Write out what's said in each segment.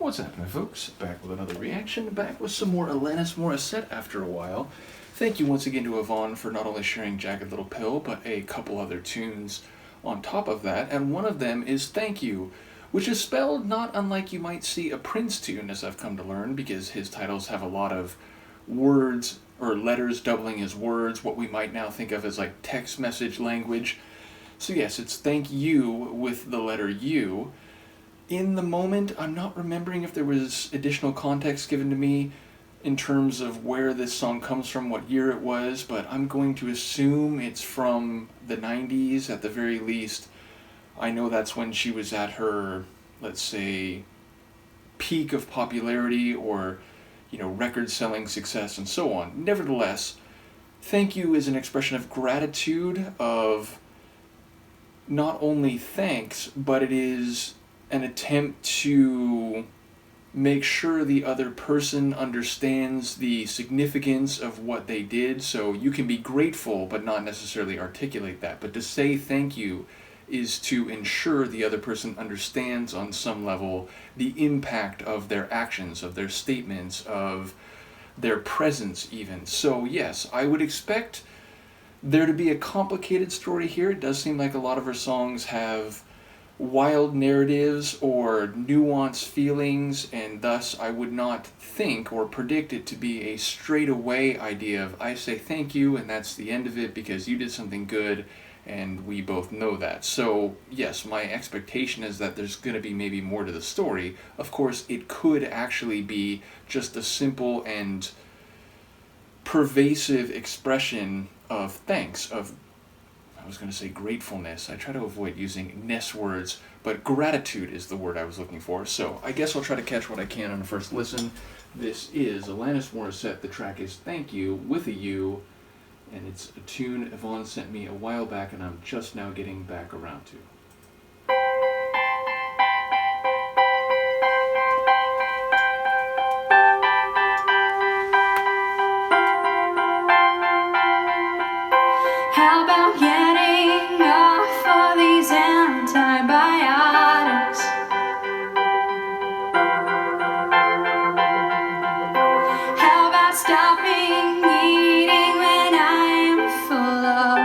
What's happening, folks? Back with another reaction, back with some more Alanis Morissette after a while. Thank you once again to Yvonne for not only sharing Jagged Little Pill, but a couple other tunes on top of that, and one of them is Thank You, which is spelled not unlike you might see a Prince tune, as I've come to learn, because his titles have a lot of words or letters doubling as words, what we might now think of as like text message language. So yes, it's Thank You with the letter U. In the moment, I'm not remembering if there was additional context given to me in terms of where this song comes from, what year it was, but I'm going to assume it's from the 90s at the very least. I know that's when she was at her, let's say, peak of popularity or, record-selling success and so on. Nevertheless, Thank You is an expression of gratitude, of not only thanks, but it is an attempt to make sure the other person understands the significance of what they did. So you can be grateful but not necessarily articulate that. But to say thank you is to ensure the other person understands on some level the impact of their actions, of their statements, of their presence even. So yes, I would expect there to be a complicated story here. It does seem like a lot of her songs have wild narratives or nuanced feelings, and thus I would not think or predict it to be a straightaway idea of I say thank you and that's the end of it because you did something good and we both know that. So yes, my expectation is that there's going to be maybe more to the story. Of course, it could actually be just a simple and pervasive expression of thanks, of I was going to say gratefulness. I try to avoid using ness words, but gratitude is the word I was looking for. So I guess I'll try to catch what I can on the first listen. This is Alanis Morissette. The track is Thank You with a U, and it's a tune Yvonne sent me a while back and I'm just now getting back around to. How about getting off of these antibiotics? How about stopping eating when I'm full of?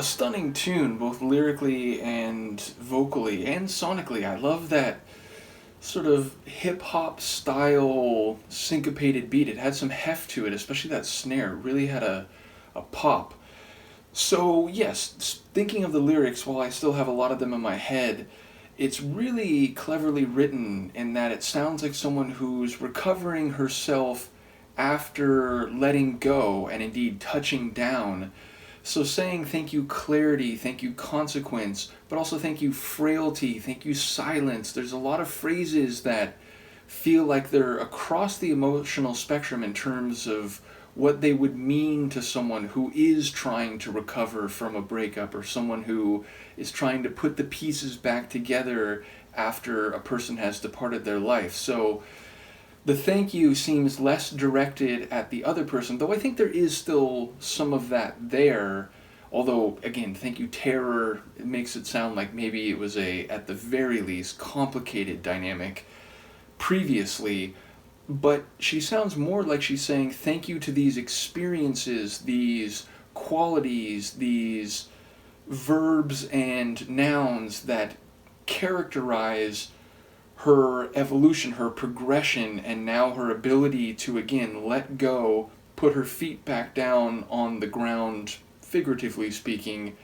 stunning tune, both lyrically and vocally and sonically. I love that sort of hip hop style syncopated beat. It had some heft to it, especially that snare. It really had a pop. So, yes, thinking of the lyrics, while I still have a lot of them in my head, it's really cleverly written in that it sounds like someone who's recovering herself after letting go and indeed touching down. So saying thank you clarity, thank you consequence, but also thank you frailty, thank you silence. There's a lot of phrases that feel like they're across the emotional spectrum in terms of what they would mean to someone who is trying to recover from a breakup, or someone who is trying to put the pieces back together after a person has departed their life. So the thank you seems less directed at the other person, though I think there is still some of that there. Although, again, thank you terror, it makes it sound like maybe it was at the very least, complicated dynamic previously. But she sounds more like she's saying thank you to these experiences, these qualities, these verbs and nouns that characterize her evolution, her progression, and now her ability to again let go, put her feet back down on the ground, figuratively speaking,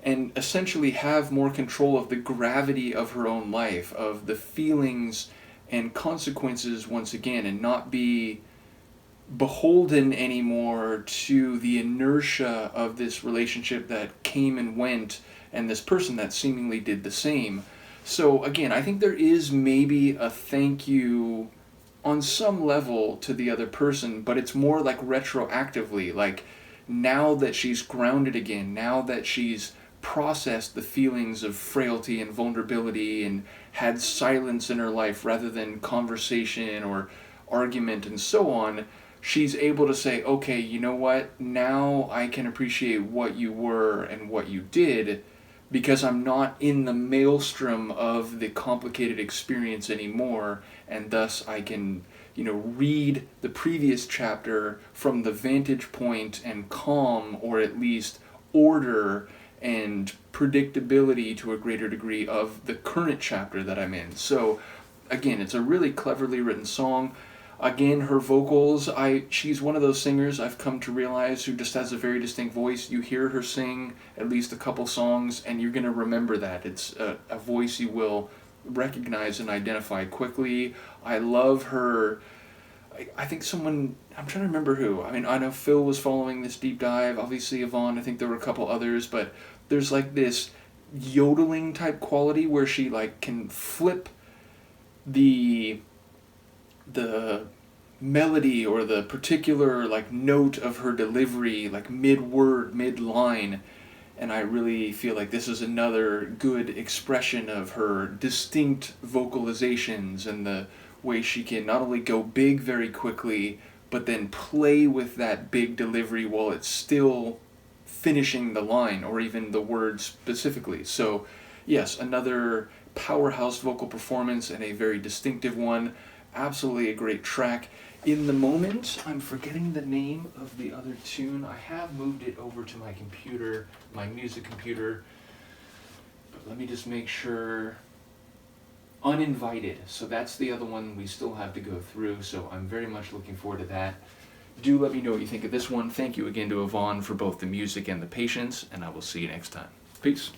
and essentially have more control of the gravity of her own life, of the feelings and consequences once again, and not be beholden anymore to the inertia of this relationship that came and went, and this person that seemingly did the same. So again, I think there is maybe a thank you on some level to the other person, but it's more like retroactively, like now that she's grounded again, now that she's processed the feelings of frailty and vulnerability and had silence in her life rather than conversation or argument and so on, she's able to say, okay, you know what, now I can appreciate what you were and what you did, because I'm not in the maelstrom of the complicated experience anymore, and thus I can, read the previous chapter from the vantage point and calm, or at least order and predictability to a greater degree of the current chapter that I'm in. So, again, it's a really cleverly written song. Again, her vocals, she's one of those singers I've come to realize who just has a very distinct voice. You hear her sing at least a couple songs, and you're going to remember that. It's a voice you will recognize and identify quickly. I love her. I think I'm trying to remember who. I mean, I know Phil was following this deep dive, obviously Yvonne, I think there were a couple others, but there's like this yodeling type quality where she like can flip the melody or the particular like note of her delivery like mid-word, mid-line, and I really feel like this is another good expression of her distinct vocalizations and the way she can not only go big very quickly but then play with that big delivery while it's still finishing the line or even the word specifically. So yes, another powerhouse vocal performance and a very distinctive one. Absolutely a great track. In the moment, I'm forgetting the name of the other tune. I have moved it over to my computer, my music computer. But let me just make sure. Uninvited. So that's the other one we still have to go through. So I'm very much looking forward to that. Do let me know what you think of this one. Thank you again to Yvonne for both the music and the patience, and I will see you next time. Peace.